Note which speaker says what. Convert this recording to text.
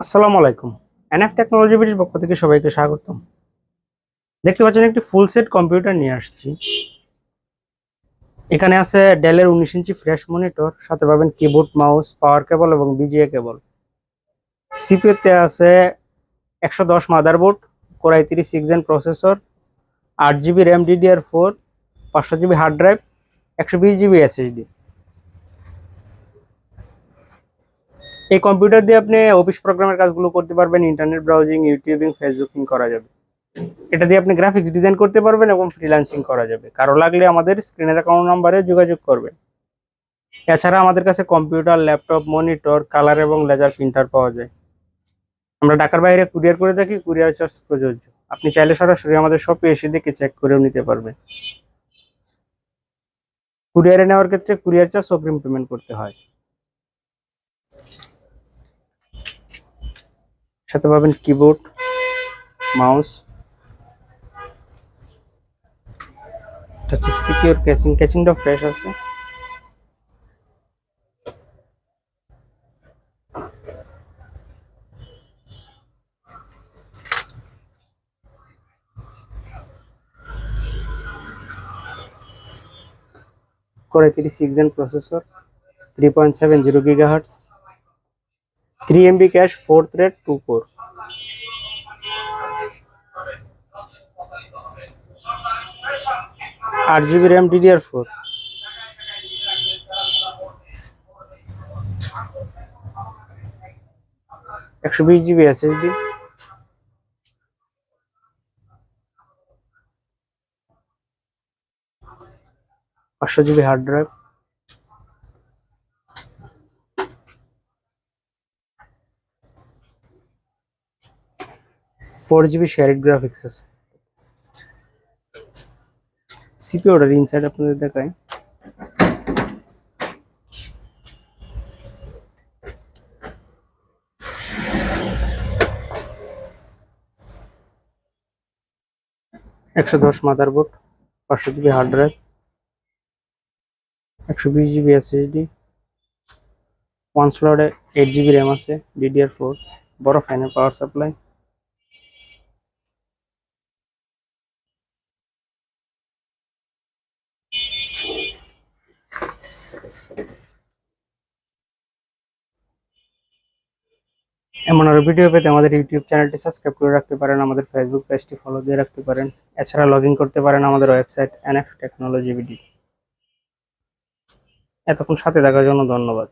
Speaker 1: আসসালামু আলাইকুম। NF technology বিডির পক্ষ থেকে সবাইকে স্বাগতম। দেখতে পাচ্ছেন একটি ফুল সেট কম্পিউটার নিয়ে আসছি। এখানে আছে ডেলের 19 ইঞ্চি ফ্রেশ মনিটর, সাথে পাবেন কিবোর্ড, মাউস, পাওয়ার কেবল এবং বিজিএ কেবল। সিপিইউতে আছে 110 motherboard, core i3 6 gen processor, 8 GB RAM DDR4, 500 GB hard drive, 120 GB SSD. এই কম্পিউটার দিয়ে আপনি অফিস প্রোগ্রামের কাজগুলো করতে পারবেন, ইন্টারনেট ব্রাউজিং, ইউটিউবিং, ফেসবুকিং করা যাবে। এটা দিয়ে আপনি গ্রাফিক্স ডিজাইন করতে পারবেন এবং ফ্রিল্যান্সিং করা যাবে। কারো লাগলে আমাদের স্ক্রিনে দেখানো নাম্বারে যোগাযোগ করবেন। এছাড়া আমাদের কাছে কম্পিউটার, ল্যাপটপ, মনিটর, কালার এবং লেজার প্রিন্টার পাওয়া যায়। আমরা ঢাকার বাইরে কুরিয়ার করে থাকি, কুরিয়ার চার্জ প্রযোজ্য। আপনি চাইলে সরাসরি আমাদের শপে এসে দেখে চেক করেও নিতে পারবেন। কুরিয়ারে নেওয়ার ক্ষেত্রে কুরিয়ার চার্জ অগ্রিম পেমেন্ট করতে হয়। সাথে পাবেন কিবোর্ড, মাউস, এটা হচ্ছে সিকিউর ক্যাচিংটা ফ্রেশ আছে। Core i3 6 gen processor, 3.70 GHz, 3 MB cache, 4 thread, 2 core, 8 GB RAM DDR4, 120 GB SSD, 500 GB hard drive, 4 GB shared graphics আছে। সিপিইউটার ইনসাইড আপনাদের দেখায়। একশো 10 motherboard, 500 GB hard drive, 120 GB SSD, 1 স্লটে 8 জিবি র্যাম আছে, DDR4, বড় ফ্যানের পাওয়ার সাপ্লাই। এমন আরো ভিডিও পেতে আমাদের ইউটিউব চ্যানেলটি সাবস্ক্রাইব করে রাখতে পারেন, আমাদের ফেসবুক পেজটি ফলো দিয়ে রাখতে পারেন। এছাড়া লগ ইন করতে পারেন আমাদের ওয়েবসাইট এনএফ টেকনোলজি বিডি। এতক্ষণ সাথে থাকার জন্য ধন্যবাদ।